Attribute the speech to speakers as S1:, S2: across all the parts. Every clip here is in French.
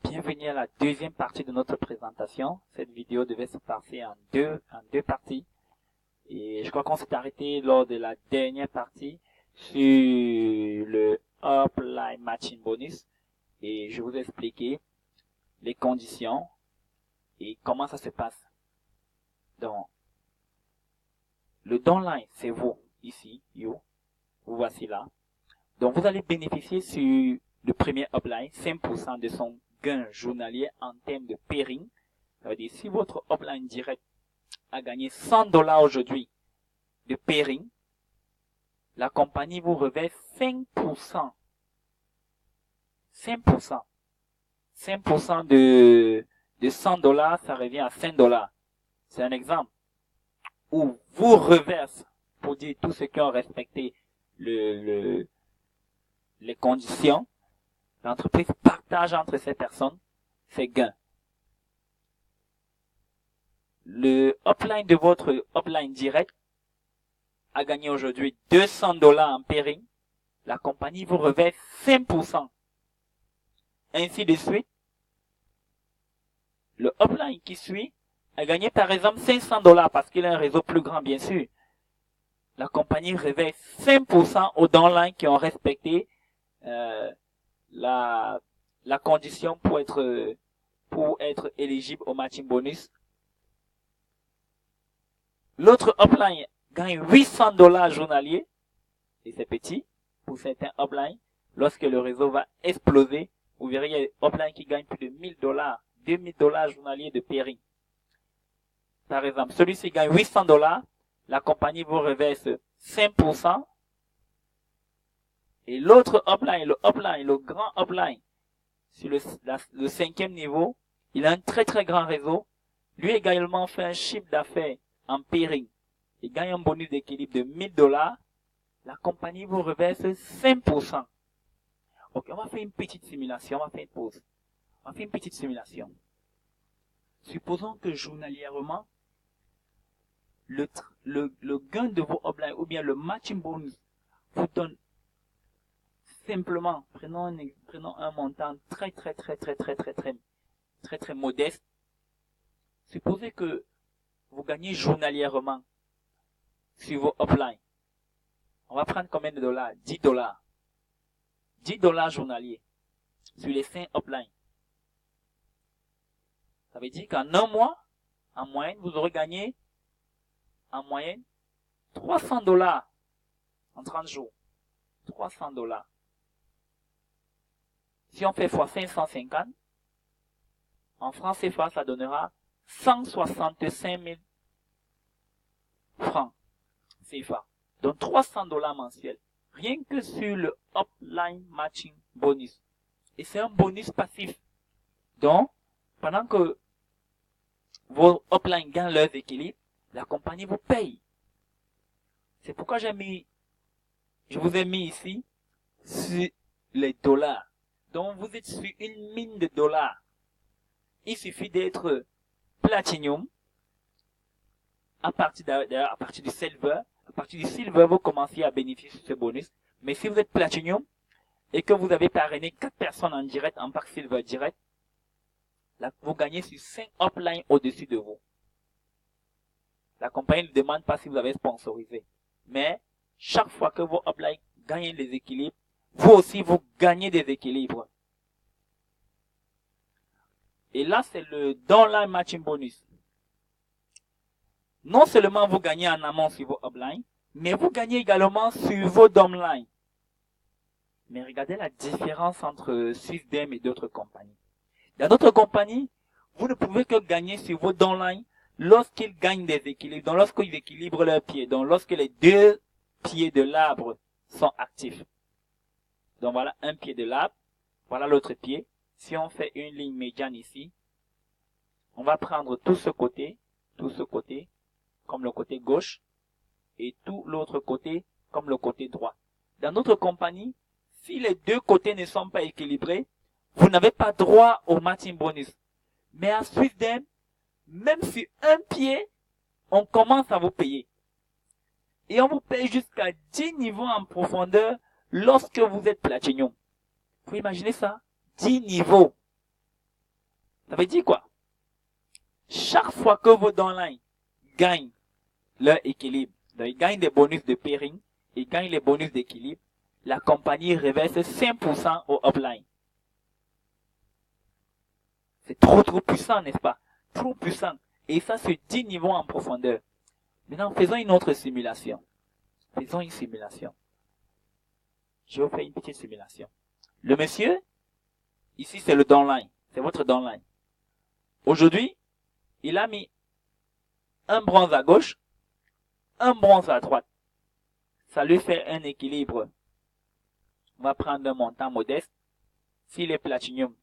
S1: Bienvenue à la deuxième partie de notre présentation. Cette vidéo devait se passer en deux parties. Et je crois qu'on s'est arrêté lors de la dernière partie sur le Upline Matching Bonus. Et je vous ai expliqué les conditions et comment ça se passe. Donc, le downline, c'est vous, ici, you. Vous voici là. Donc, vous allez bénéficier sur le premier upline 5% de son gain journalier en termes de pairing. Ça veut dire, si votre upline direct a gagné $100 aujourd'hui de pairing, la compagnie vous reverse 5%. 5%. 5% de $100, ça revient à $5. C'est un exemple. Ou vous reverse, pour dire tous ceux qui ont respecté les conditions, l'entreprise partage entre ces personnes ses gains. Le upline de votre upline direct a gagné aujourd'hui $200 en pairing. La compagnie vous reverse 5%. Ainsi de suite. Le upline qui suit a gagné par exemple $500 parce qu'il a un réseau plus grand, bien sûr. La compagnie reverse 5% aux downlines qui ont respecté la condition pour être éligible au matching bonus. L'autre upline gagne $800 journaliers, et c'est petit pour certains uplines. Lorsque le réseau va exploser, vous verrez, il y a des uplines qui gagnent plus de $1000, $2000 journaliers de pairing. Par exemple, celui-ci gagne $800, la compagnie vous reverse 5%, et l'autre upline, le grand upline, sur le cinquième niveau, il a un très très grand réseau. Lui également fait un chiffre d'affaires en pairing. Il gagne un bonus d'équilibre de $1000. La compagnie vous reverse 5%. Ok, on va faire une petite simulation. On va faire une pause. On va faire une petite simulation. Supposons que journalièrement, le gain de vos uplines ou bien le matching bonus vous donne simplement, prenons un montant très modeste. Supposez que vous gagnez journalièrement sur vos uplines. On va prendre combien de dollars? $10. $10 journaliers sur les 5 uplines. Ça veut dire qu'en un mois, en moyenne, vous aurez gagné en moyenne $300 en 30 jours. $300. Si on fait x 550, en francs CFA, ça donnera 165 000 francs CFA. Donc $300 mensuels. Rien que sur le upline matching bonus. Et c'est un bonus passif. Donc, pendant que vos uplines gagnent leurs équilibres, la compagnie vous paye. C'est pourquoi je vous ai mis ici sur les dollars. Donc, vous êtes sur une mine de dollars. Il suffit d'être Platinum. À partir du Silver. À partir du Silver, vous commencez à bénéficier de ce bonus. Mais si vous êtes Platinum et que vous avez parrainé 4 personnes en direct, en pack Silver direct, là, vous gagnez sur 5 uplines au-dessus de vous. La compagnie ne demande pas si vous avez sponsorisé. Mais, chaque fois que vos uplines gagnent des équilibres, vous aussi, vous gagnez des équilibres. Et là, c'est le downline matching bonus. Non seulement vous gagnez en amont sur vos uplines, mais vous gagnez également sur vos downlines. Mais regardez la différence entre Swissdem et d'autres compagnies. Dans d'autres compagnies, vous ne pouvez que gagner sur vos downlines lorsqu'ils gagnent des équilibres, donc lorsqu'ils équilibrent leurs pieds, donc lorsque les deux pieds de l'arbre sont actifs. Donc voilà un pied de l'arbre, voilà l'autre pied. Si on fait une ligne médiane ici, on va prendre tout ce côté, comme le côté gauche, et tout l'autre côté, comme le côté droit. Dans notre compagnie, si les deux côtés ne sont pas équilibrés, vous n'avez pas droit au matching bonus. Mais à Swissdem, même sur un pied, on commence à vous payer. Et on vous paye jusqu'à 10 niveaux en profondeur lorsque vous êtes Platinum. Vous pouvez imaginer ça? 10 niveaux. veut dire quoi? Chaque fois que vos downlines gagnent leur équilibre, donc ils gagnent des bonus de pairing, ils gagnent les bonus d'équilibre, la compagnie reverse 5% au upline. C'est trop puissant, n'est-ce pas? Trop puissant. Et ça, c'est 10 niveaux en profondeur. Maintenant, faisons une autre simulation. Faisons une simulation. Je vais vous faire une petite simulation. Le monsieur, ici, c'est le downline. C'est votre downline. Aujourd'hui, il a mis un bronze à gauche, un bronze à droite. Ça lui fait un équilibre. On va prendre un montant modeste. S'il est platinium,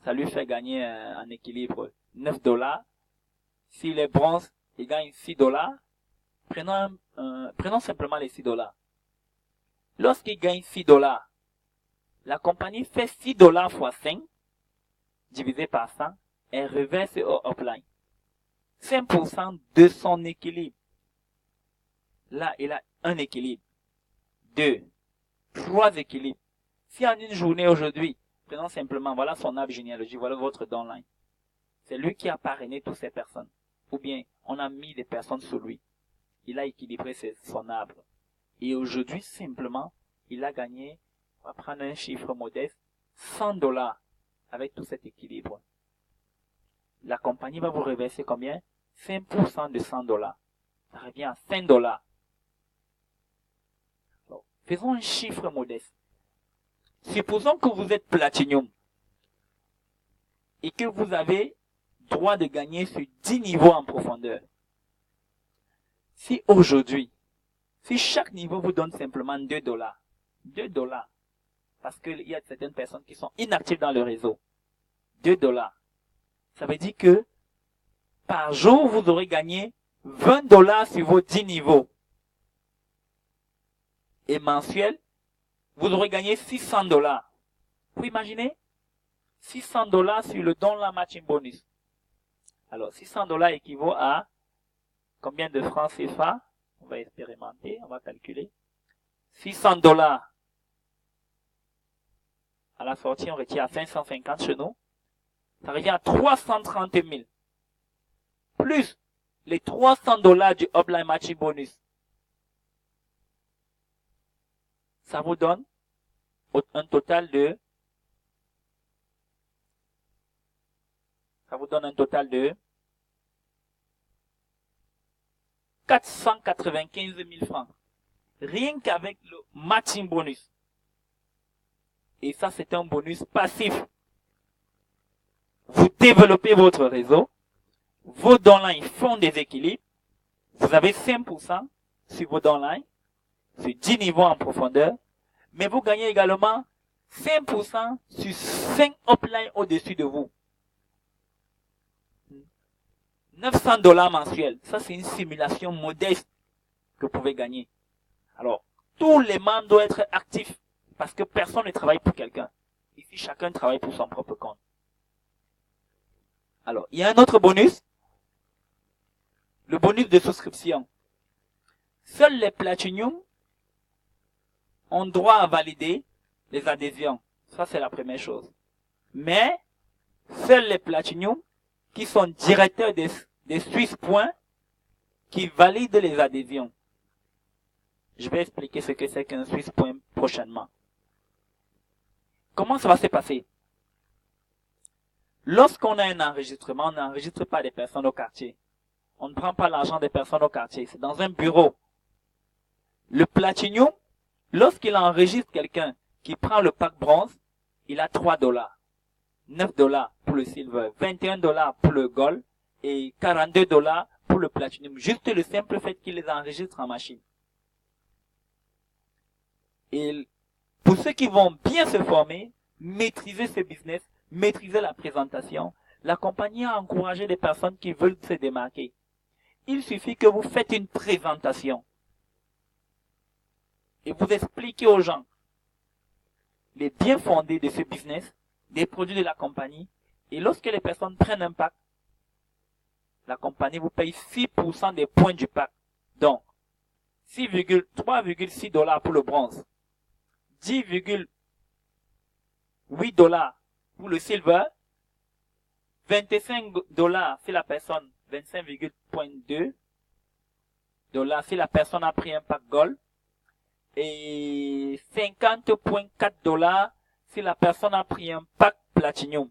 S1: ça lui fait gagner un équilibre 9 $. S'il est bronze, il gagne 6 $. Prenons simplement les 6 $. Lorsqu'il gagne 6 $, la compagnie fait 6 $ fois 5, divisé par 100, et reverse au upline 5% de son équilibre. Là, il a un équilibre, 2, 3 équilibres. Si en une journée aujourd'hui, prenons simplement, voilà son arbre généalogique, voilà votre downline. C'est lui qui a parrainé toutes ces personnes. Ou bien, on a mis des personnes sur lui. Il a équilibré son arbre. Et aujourd'hui, simplement, il a gagné, on va prendre un chiffre modeste, 100 $ avec tout cet équilibre. La compagnie va vous reverser combien? 5% de 100 $. Ça revient à 5 $. Donc, faisons un chiffre modeste. Supposons que vous êtes Platinum et que vous avez droit de gagner sur 10 niveaux en profondeur. Si aujourd'hui, si chaque niveau vous donne simplement 2 $, 2 $, parce qu'il y a certaines personnes qui sont inactives dans le réseau, 2 $, ça veut dire que par jour, vous aurez gagné 20 $ sur vos 10 niveaux. Et mensuel, vous aurez gagné 600 $. Vous imaginez? 600 $ sur le downline matching bonus. Alors, 600 $ équivaut à combien de francs CFA? On va expérimenter, on va calculer. 600 $ à la sortie, on retient à 550 chez nous. Ça revient à 330 000. Plus les 300 $ du upline matching bonus. Ça vous donne un total de 495 000 francs. Rien qu'avec le matching bonus. Et ça, c'est un bonus passif. Vous développez votre réseau. Vos downlines font des équilibres. Vous avez 5% sur vos downlines, sur 10 niveaux en profondeur. Mais vous gagnez également 5% sur 5 uplines au-dessus de vous. 900 $ mensuels. Ça, c'est une simulation modeste que vous pouvez gagner. Alors, tous les membres doivent être actifs parce que personne ne travaille pour quelqu'un. Ici, chacun travaille pour son propre compte. Alors, il y a un autre bonus. Le bonus de souscription. Seuls les Platinum ont droit à valider les adhésions. Ça, c'est la première chose. Mais, seuls les Platinum qui sont directeurs des Swiss Points qui valident les adhésions. Je vais expliquer ce que c'est qu'un Swiss Point prochainement. Comment ça va se passer? Lorsqu'on a un enregistrement, on n'enregistre pas des personnes au quartier. On ne prend pas l'argent des personnes au quartier. C'est dans un bureau. Le Platinum, lorsqu'il enregistre quelqu'un qui prend le pack bronze, il a 3 $. 9 $ pour le silver, 21 $ pour le gold et 42 $ pour le platinum. Juste le simple fait qu'il les enregistre en machine. Et pour ceux qui vont bien se former, maîtriser ce business, maîtriser la présentation, la compagnie a encouragé des personnes qui veulent se démarquer. Il suffit que vous faites une présentation et vous expliquez aux gens les bien fondés de ce business, des produits de la compagnie, et lorsque les personnes prennent un pack, la compagnie vous paye 6% des points du pack. Donc, 3,6 $ pour le bronze, 10,8 $ pour le silver, $25 si la personne, 25,2 $ si la personne a pris un pack Gold. Et 50,4 $ si la personne a pris un pack Platinum.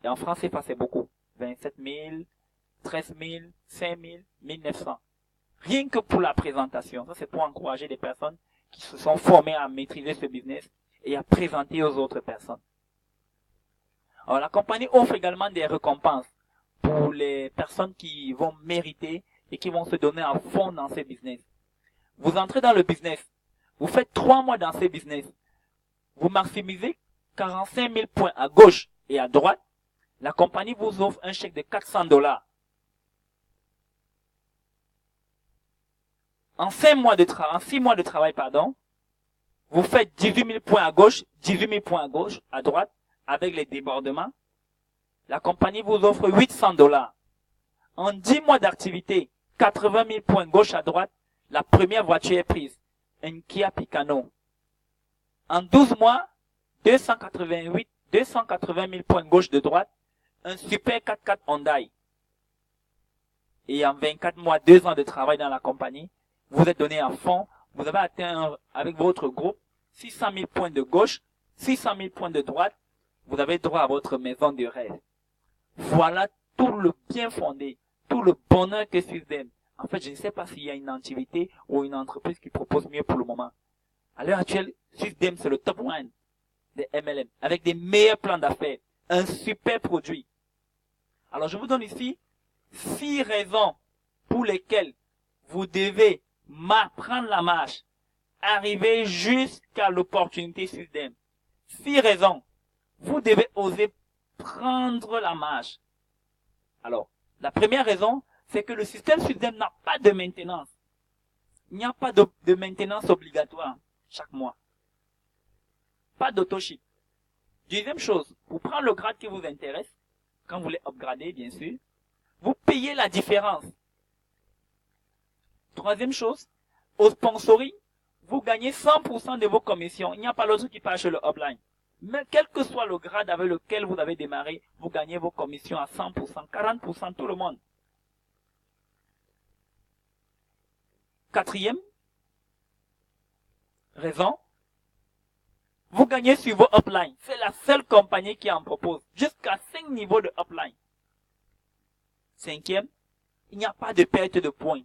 S1: Et en France, c'est beaucoup. 27 000, 13 000, 5 000, 1900. Rien que pour la présentation. Ça, c'est pour encourager des personnes qui se sont formées à maîtriser ce business et à présenter aux autres personnes. Alors, la compagnie offre également des récompenses pour les personnes qui vont mériter et qui vont se donner à fond dans ce business. Vous entrez dans le business. Vous faites 3 mois dans ce business. Vous maximisez 45 000 points à gauche et à droite. La compagnie vous offre un chèque de $400. En 6 mois de travail, vous faites 18 000 points à gauche, 18 000 points à droite, avec les débordements. La compagnie vous offre $800. En 10 mois d'activité, 80 000 points gauche à droite, la première voiture est prise, un Kia Picanno. En 12 mois, 280 000 points gauche de droite, un super 4x4 Hyundai. Et en 24 mois, 2 ans de travail dans la compagnie, vous êtes donné à fond, vous avez atteint avec votre groupe 600 000 points de gauche, 600 000 points de droite, vous avez droit à votre maison de rêve. Voilà tout le bien fondé, tout le bonheur que Swisdem. En fait, je ne sais pas s'il y a une activité ou une entreprise qui propose mieux pour le moment. À l'heure actuelle, Swisdem, c'est le top 1 des MLM, avec des meilleurs plans d'affaires, un super produit. Alors, je vous donne ici 6 raisons pour lesquelles vous devez prendre la marche, arriver jusqu'à l'opportunité Swisdem. 6 raisons. Vous devez oser prendre la marche. Alors, la première raison, c'est que le système Swisdem n'a pas de maintenance. Il n'y a pas de maintenance obligatoire chaque mois. Pas d'autoship. Deuxième chose, pour prendre le grade qui vous intéresse, quand vous voulez upgrader, bien sûr, vous payez la différence. Troisième chose, au sponsoring, vous gagnez 100% de vos commissions. Il n'y a pas l'autre qui passe sur le upline. Mais quel que soit le grade avec lequel vous avez démarré, vous gagnez vos commissions à 100%, 40%, tout le monde. Quatrième raison, vous gagnez sur vos uplines. C'est la seule compagnie qui en propose. Jusqu'à 5 niveaux de upline. Cinquième, il n'y a pas de perte de points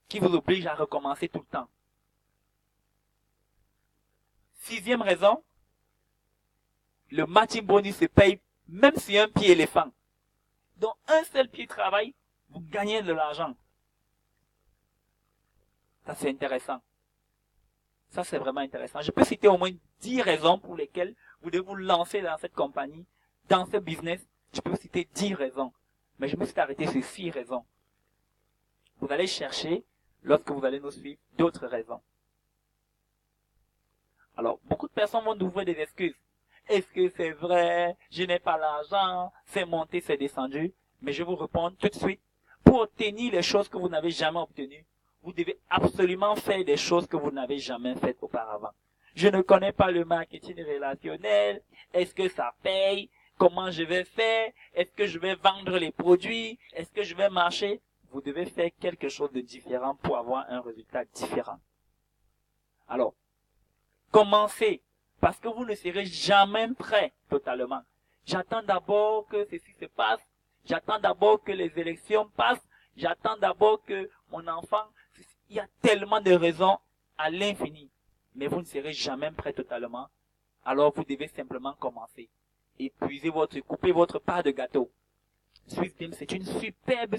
S1: qui vous oblige à recommencer tout le temps. Sixième raison, le matching bonus se paye même si un pied éléphant. Donc un seul pied travail, vous gagnez de l'argent. Ça c'est intéressant. Ça c'est vraiment intéressant. Je peux citer au moins 10 raisons pour lesquelles vous devez vous lancer dans cette compagnie, dans ce business. Je peux citer 10 raisons. Mais je me suis arrêté sur 6 raisons. Vous allez chercher, lorsque vous allez nous suivre, d'autres raisons. Alors, beaucoup de personnes vont nous ouvrir des excuses. Est-ce que c'est vrai? Je n'ai pas l'argent. C'est monté, c'est descendu. Mais je vous réponds tout de suite. Pour obtenir les choses que vous n'avez jamais obtenues, vous devez absolument faire des choses que vous n'avez jamais faites auparavant. Je ne connais pas le marketing relationnel. Est-ce que ça paye? Comment je vais faire? Est-ce que je vais vendre les produits? Est-ce que je vais marcher? Vous devez faire quelque chose de différent pour avoir un résultat différent. Alors, commencez, parce que vous ne serez jamais prêt totalement. J'attends d'abord que ceci se passe. J'attends d'abord que les élections passent. J'attends d'abord que mon enfant... Il y a tellement de raisons à l'infini. Mais vous ne serez jamais prêt totalement. Alors vous devez simplement commencer. Coupez votre part de gâteau. Swisdem, c'est une superbe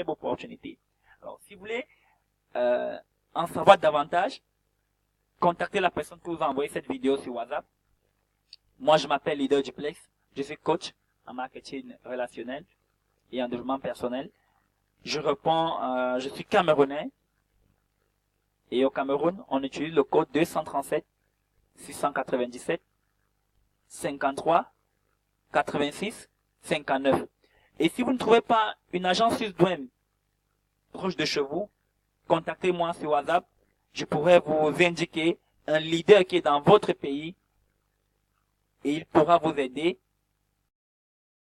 S1: opportunité. Alors, si vous voulez en savoir davantage, contactez la personne qui vous a envoyé cette vidéo sur WhatsApp. Moi, je m'appelle Leader Duplex. Je suis coach en marketing relationnel et en développement personnel. Je suis camerounais. Et au Cameroun, on utilise le code 237 697 53 86 59. Et si vous ne trouvez pas une agence Swisdem proche de chez vous, contactez-moi sur WhatsApp. Je pourrais vous indiquer un leader qui est dans votre pays et il pourra vous aider